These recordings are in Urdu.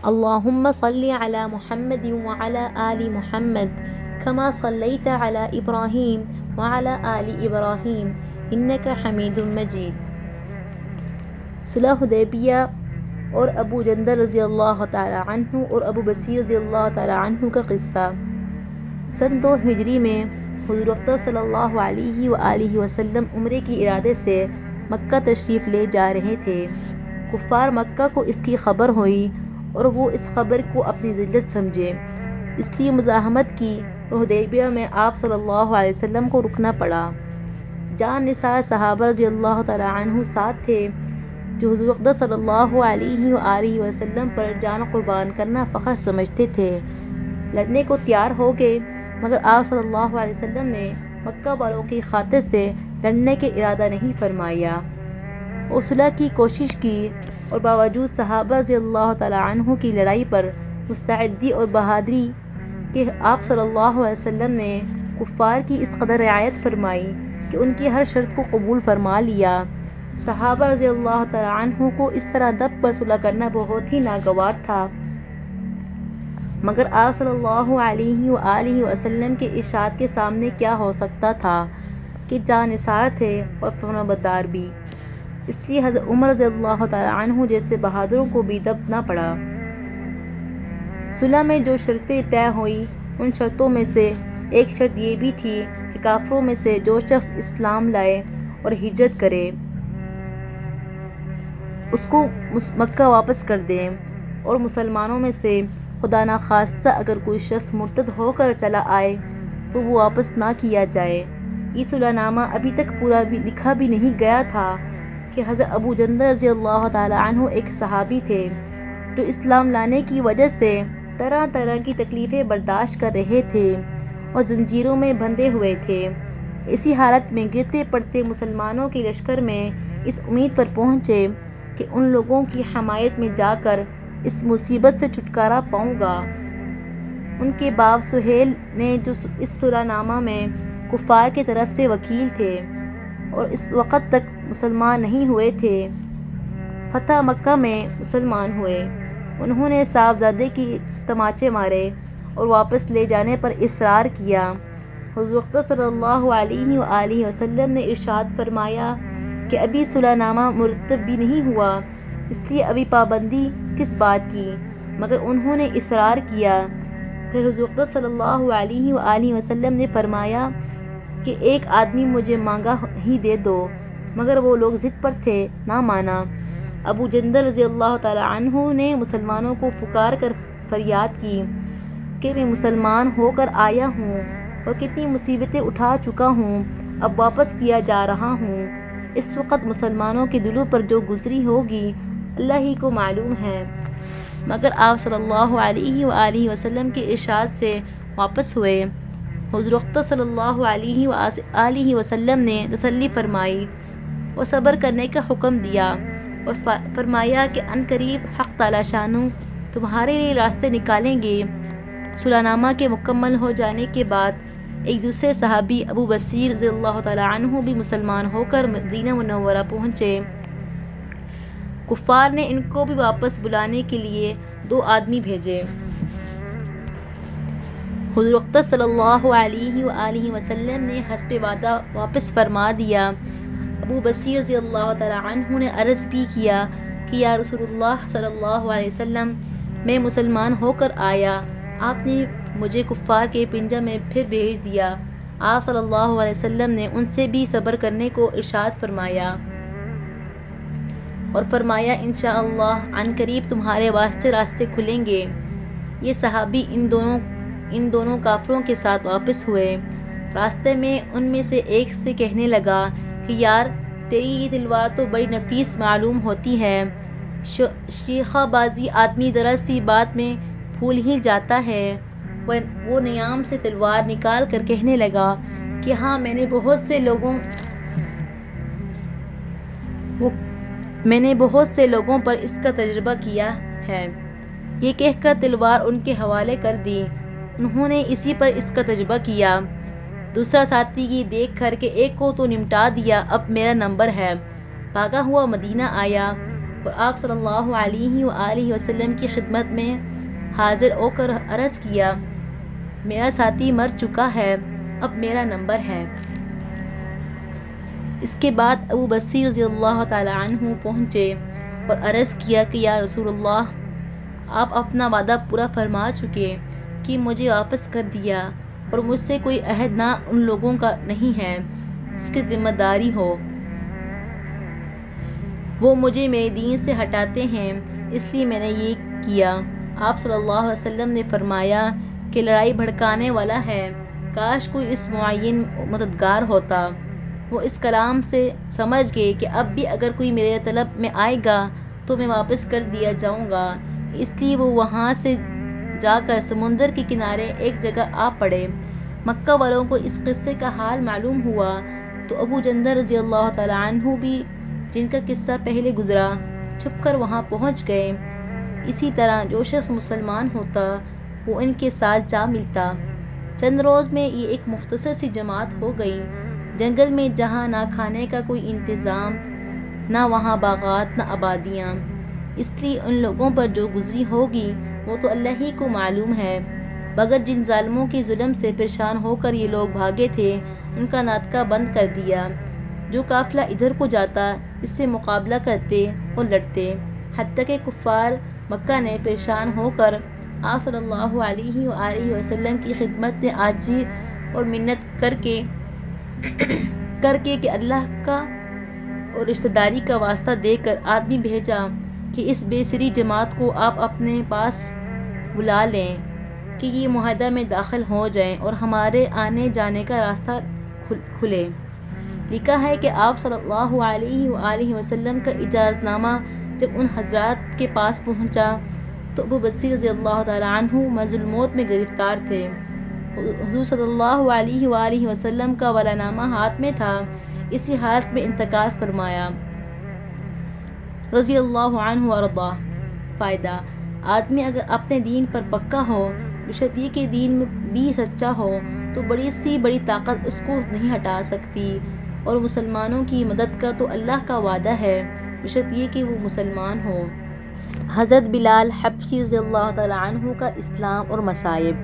اللهم صل على محمد وعلى آل محمد كما صليت على إبراهيم وعلى آل إبراهيم إنك حميد مجيد۔ صلح حدیبیہ اور ابو جندل رضی اللہ تعالی عنہ اور ابو بصیر رضی اللہ تعالی عنہ کا قصہ۔ سن 2 ہجری میں حضور اقدس صلی اللہ علیہ وآلہ وسلم عمرے کی ارادے سے مکہ تشریف لے جا رہے تھے۔ کفار مکہ کو اس کی خبر ہوئی اور وہ اس خبر کو اپنی ذلت سمجھے، اس لیے مزاحمت کی اور حدیبیہ میں آپ صلی اللہ علیہ وسلم کو رکنا پڑا۔ جان نثار صحابہ رضی اللہ تعالی عنہ ساتھ تھے جو حضور اقدس صلی اللہ علیہ وآلہ وسلم پر جان قربان کرنا فخر سمجھتے تھے۔ لڑنے کو تیار ہو گئے، مگر آپ صلی اللہ علیہ وسلم نے مکہ والوں کی خاطر سے لڑنے کے ارادہ نہیں فرمایا۔ وہ صلح کی کوشش کی اور باوجود صحابہ رضی اللہ تعالی عنہ کی لڑائی پر مستعدی اور بہادری کے آپ صلی اللہ علیہ وسلم نے کفار کی اس قدر رعایت فرمائی کہ ان کی ہر شرط کو قبول فرما لیا۔ صحابہ رضی اللہ تعالی عنہ کو اس طرح دب پر صلح کرنا بہت ہی ناگوار تھا، مگر آپ صلی اللہ علیہ وآلہ وسلم کے ارشاد کے سامنے کیا ہو سکتا تھا کہ جان نثار تھے اور فرمانبردار بھی، اس لیے حضرت عمر رضی اللہ تعالی عنہ جیسے بہادروں کو بھی دبنا پڑا۔ صلح میں جو شرطیں طے ہوئی ان شرطوں میں سے ایک شرط یہ بھی تھی کہ کافروں میں سے جو شخص اسلام لائے اور ہجرت کرے اس کو مکہ واپس کر دیں، اور مسلمانوں میں سے خدا نخواستہ اگر کوئی شخص مرتد ہو کر چلا آئے تو وہ واپس نہ کیا جائے۔ یہ صلح نامہ ابھی تک پورا بھی لکھا بھی نہیں گیا تھا کہ حضرت ابو جندل رضی اللہ تعالی عنہ ایک صحابی تھے جو اسلام لانے کی وجہ سے طرح طرح کی تکلیفیں برداشت کر رہے تھے اور زنجیروں میں بندھے ہوئے تھے۔ اسی حالت میں گرتے پڑتے مسلمانوں کے لشکر میں اس امید پر پہنچے کہ ان لوگوں کی حمایت میں جا کر اس مصیبت سے چھٹکارا پاؤں گا۔ ان کے باپ سہیل نے جو اس صلح نامہ میں کفار کی طرف سے وکیل تھے اور اس وقت تک مسلمان نہیں ہوئے تھے، فتح مکہ میں مسلمان ہوئے۔ انہوں نے صاحبزادے کی تماچے مارے اور واپس لے جانے پر اصرار کیا۔ حضور اقدس صلی اللہ علیہ وآلہ وسلم نے ارشاد فرمایا کہ ابھی صلح نامہ مرتب بھی نہیں ہوا، اس لیے ابھی پابندی کس بات کی، مگر انہوں نے اصرار کیا۔ پھر حضور اقدس صلی اللہ علیہ وآلہ وسلم نے فرمایا کہ ایک آدمی مجھے مانگا ہی دے دو، مگر وہ لوگ ضد پر تھے، نہ مانا۔ ابو جندل رضی اللہ تعالی عنہ نے مسلمانوں کو پکار کر فریاد کی کہ میں مسلمان ہو کر آیا ہوں اور کتنی مصیبتیں اٹھا چکا ہوں، اب واپس کیا جا رہا ہوں۔ اس وقت مسلمانوں کے دلوں پر جو گزری ہوگی اللہ ہی کو معلوم ہے، مگر آپ صلی اللہ علیہ وآلہ وسلم کے ارشاد سے واپس ہوئے۔ حضور اقدس صلی اللہ علیہ وآلہ وسلم نے تسلی فرمائی اور صبر کرنے کا حکم دیا اور فرمایا کہ عنقریب حق تعالی شانہ تمہارے لیے راستے نکالیں گے۔ صلح نامہ کے مکمل ہو جانے کے بعد ایک دوسرے صحابی ابو بصیر رضی اللہ تعالی عنہ بھی مسلمان ہو کر مدینہ منورہ پہنچے۔ کفار نے ان کو بھی واپس بلانے کے لیے 2 آدمی بھیجے۔ حضور اقدس صلی اللہ علیہ وآلہ وسلم نے حسب وعدہ واپس فرما دیا۔ ابو بصیر رضی اللہ تعالی عنہ نے عرض بھی کیا کہ یا رسول اللہ صلی اللہ علیہ وسلم، میں مسلمان ہو کر آیا، آپ نے مجھے کفار کے پنجہ میں پھر بھیج دیا۔ آپ صلی اللہ علیہ وسلم نے ان سے بھی صبر کرنے کو ارشاد فرمایا اور فرمایا انشاءاللہ عنقریب تمہارے واسطے راستے کھلیں گے۔ یہ صحابی ان دونوں کافروں کے ساتھ واپس ہوئے۔ راستے میں ان میں سے ایک سے کہنے لگا کہ یار، تیری یہ تلوار تو بڑی نفیس معلوم ہوتی ہے۔ شیخہ بازی آدمی ذرا سی بات میں بھول ہی جاتا ہے۔ وہ نیام سے تلوار نکال کر کہنے لگا کہ ہاں، میں نے بہت سے لوگوں پر اس کا تجربہ کیا ہے۔ یہ کہہ کر تلوار ان کے حوالے کر دی۔ انہوں نے اسی پر اس کا تجربہ کیا۔ دوسرا ساتھی یہ دیکھ کر کہ ایک کو تو نمٹا دیا، اب میرا نمبر ہے، بھاگا ہوا مدینہ آیا اور آپ صلی اللہ علیہ وآلہ وسلم کی خدمت میں حاضر ہو کر عرض کیا، میرا ساتھی مر چکا ہے، اب میرا نمبر ہے۔ اس کے بعد ابو بصیر رضی اللہ تعالی عنہ پہنچے اور عرض کیا کہ یا رسول اللہ، آپ اپنا وعدہ پورا فرما چکے کہ مجھے واپس کر دیا، اور مجھ سے کوئی عہد نہ ان لوگوں کا نہیں ہے جس کی ذمہ داری ہو، وہ مجھے میرے دین سے ہٹاتے ہیں، اس لیے میں نے یہ کیا۔ آپ صلی اللہ علیہ وسلم نے فرمایا کہ لڑائی بھڑکانے والا ہے، کاش کوئی اس معین مددگار ہوتا۔ وہ اس کلام سے سمجھ گئے کہ اب بھی اگر کوئی میرے طلب میں آئے گا تو میں واپس کر دیا جاؤں گا، اس لیے وہ وہاں سے جا کر سمندر کے کنارے ایک جگہ آ پڑے۔ مکہ والوں کو اس قصے کا حال معلوم ہوا تو ابو جندل رضی اللہ تعالی عنہ بھی، جن کا قصہ پہلے گزرا، چھپ کر وہاں پہنچ گئے۔ اسی طرح جو شخص مسلمان ہوتا وہ ان کے ساتھ جا ملتا۔ چند روز میں یہ ایک مختصر سی جماعت ہو گئی۔ جنگل میں جہاں نہ کھانے کا کوئی انتظام، نہ وہاں باغات، نہ آبادیاں، اس لیے ان لوگوں پر جو گزری ہوگی وہ تو اللہ ہی کو معلوم ہے، مگر جن ظالموں کے ظلم سے پریشان ہو کر یہ لوگ بھاگے تھے ان کا ناطقہ بند کر دیا۔ جو قافلہ ادھر کو جاتا اس سے مقابلہ کرتے اور لڑتے، حتیٰ کہ کفار مکہ نے پریشان ہو کر آپ صلی اللہ علیہ وآلہ وسلم کی خدمت میں عاجزی اور منت کر کے کہ اللہ کا اور رشتہ داری کا واسطہ دے کر آدمی بھیجا کہ اس بے سری جماعت کو آپ اپنے پاس بلا لیں کہ یہ معاہدہ میں داخل ہو جائیں اور ہمارے آنے جانے کا راستہ کھلے۔ لکھا ہے کہ آپ صلی اللہ علیہ وآلہ وسلم کا اجازت نامہ جب ان حضرات کے پاس پہنچا تو ابو بصیر رضی اللہ تعالی عنہ مرض الموت میں گرفتار تھے۔ حضور صلی اللہ علیہ وآلہ وسلم کا ولا نامہ ہاتھ میں تھا، اسی حالت میں انتقال فرمایا رضی اللہ عنہ وارضاہ۔ فائدہ: آدمی اگر اپنے دین پر پکا ہو، بشرط یہ کہ دین میں بھی سچا ہو، تو بڑی طاقت اس کو نہیں ہٹا سکتی، اور مسلمانوں کی مدد کا تو اللہ کا وعدہ ہے، بشرط یہ کہ وہ مسلمان ہو۔ حضرت بلال حبشی رضی اللہ تعالی عنہ کا اسلام اور مصائب۔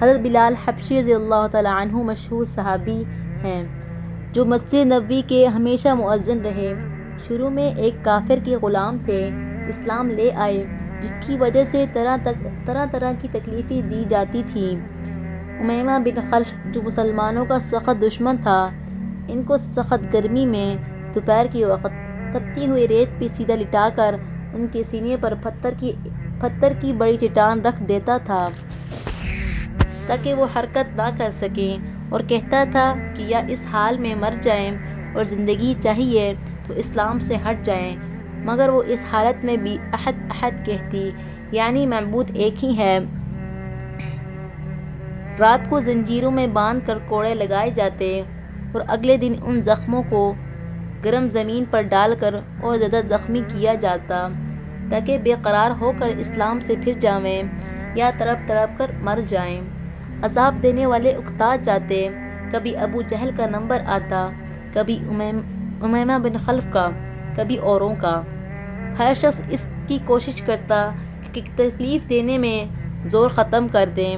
حضرت بلال حبشی رضی اللہ تعالی عنہ مشہور صحابی ہیں جو مسجد نبوی کے ہمیشہ مؤذن رہے۔ شروع میں ایک کافر کے غلام تھے، اسلام لے آئے، جس کی وجہ سے طرح طرح کی تکلیفیں دی جاتی تھیں۔ امیمہ بن خلف جو مسلمانوں کا سخت دشمن تھا، ان کو سخت گرمی میں دوپہر کے وقت تپتی ہوئی ریت پہ سیدھا لٹا کر ان کے سینے پر پتھر کی بڑی چٹان رکھ دیتا تھا تاکہ وہ حرکت نہ کر سکیں، اور کہتا تھا کہ یا اس حال میں مر جائیں اور زندگی چاہیے تو اسلام سے ہٹ جائیں، مگر وہ اس حالت میں بھی احد احد کہتی، یعنی معبود ایک ہی ہے۔ رات کو زنجیروں میں باندھ کر کوڑے لگائے جاتے اور اگلے دن ان زخموں کو گرم زمین پر ڈال کر اور زیادہ زخمی کیا جاتا تاکہ بے قرار ہو کر اسلام سے پھر جاویں یا تڑپ تڑپ کر مر جائیں۔ عذاب دینے والے اکتا جاتے، کبھی ابو جہل کا نمبر آتا، کبھی امیمہ بن خلف کا، کبھی اوروں کا۔ ہر شخص اس کی کوشش کرتا کہ تکلیف دینے میں زور ختم کر دیں۔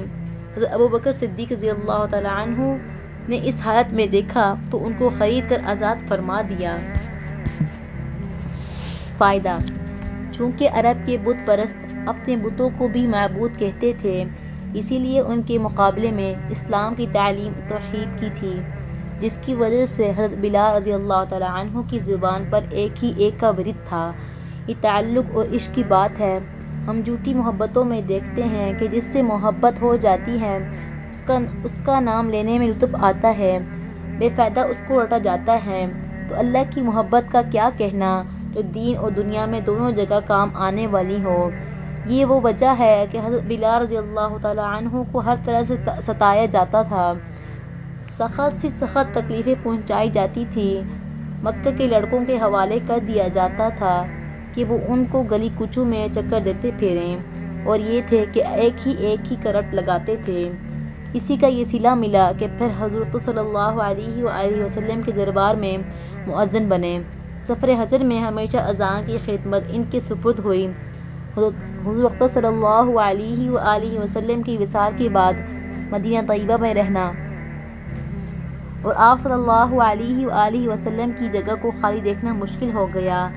حضرت ابو بکر صدیق رضی اللہ تعالی عنہ نے اس حالت میں دیکھا تو ان کو خرید کر آزاد فرما دیا۔ فائدہ: چونکہ عرب کے بت پرست اپنے بتوں کو بھی معبود کہتے تھے، اسی لیے ان کے مقابلے میں اسلام کی تعلیم توحید کی تھی، جس کی وجہ سے حضرت بلال رضی اللہ تعالی عنہ کی زبان پر ایک کا ورد تھا۔ یہ تعلق اور عشق کی بات ہے۔ ہم جھوٹی محبتوں میں دیکھتے ہیں کہ جس سے محبت ہو جاتی ہے اس کا نام لینے میں لطف آتا ہے، بے فائدہ اس کو رٹا جاتا ہے، تو اللہ کی محبت کا کیا کہنا جو دین اور دنیا میں دونوں جگہ کام آنے والی ہو۔ یہ وہ وجہ ہے کہ حضرت بلال رضی اللہ تعالی عنہ کو ہر طرح سے ستایا جاتا تھا، سخت سے سخت تکلیفیں پہنچائی جاتی تھی، مکہ کے لڑکوں کے حوالے کر دیا جاتا تھا کہ وہ ان کو گلی کوچوں میں چکر دیتے پھریں، اور یہ تھے کہ ایک ہی کرٹ لگاتے تھے۔ اسی کا یہ صلہ ملا کہ پھر حضرت صلی اللہ علیہ وآلہ وسلم کے دربار میں مؤذن بنے۔ سفر حجر میں ہمیشہ اذان کی خدمت ان کے سپرد ہوئی۔ حضور وقت صلی اللہ علیہ وآلہ وسلم کی وصال کے بعد مدینہ طیبہ میں رہنا اور آپ صلی اللہ علیہ وآلہ وسلم کی جگہ کو خالی دیکھنا مشکل ہو گیا،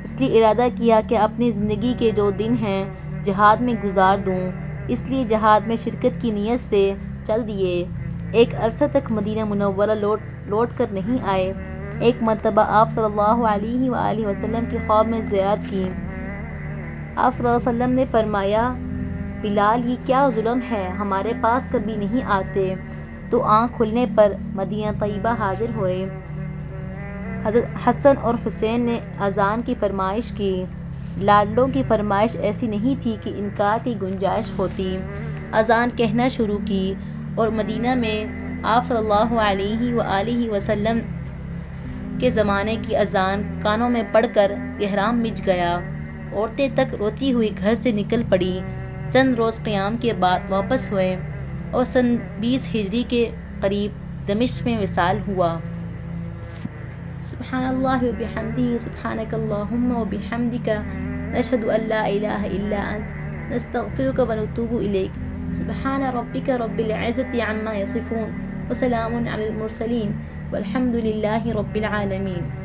اس لیے ارادہ کیا کہ اپنی زندگی کے جو دن ہیں جہاد میں گزار دوں، اس لیے جہاد میں شرکت کی نیت سے چل دیے۔ ایک عرصہ تک مدینہ منورہ لوٹ کر نہیں آئے۔ ایک مرتبہ آپ صلی اللہ علیہ وآلہ وسلم کی خواب میں زیارت کی۔ آپ صلی اللہ علیہ وسلم نے فرمایا، بلال یہ کیا ظلم ہے، ہمارے پاس کبھی نہیں آتے۔ تو آنکھ کھلنے پر مدینہ طیبہ حاضر ہوئے۔ حضرت حسن اور حسین نے اذان کی فرمائش کی۔ لاڈلوں کی فرمائش ایسی نہیں تھی کہ انکار کی گنجائش ہوتی۔ اذان کہنا شروع کی اور مدینہ میں آپ صلی اللہ علیہ وآلہ وسلم کے زمانے کی اذان کانوں میں پڑھ کر احرام مچ گیا۔ عورتیں تک روتی ہوئی گھر سے نکل پڑی۔ چند روز قیام کے بعد واپس ہوئے اور سن 20 ہجری کے قریب دمشق میں وصال ہوا۔ سبحان اللہ وبحمدہ، سبحانک اللہم وبحمدک، نشہد ان لا الہ الا انت، نستغفرک ونتوب الیک۔ سبحان ربک رب العزة عما یصفون، وسلام علی المرسلین، والحمد للہ رب العالمین۔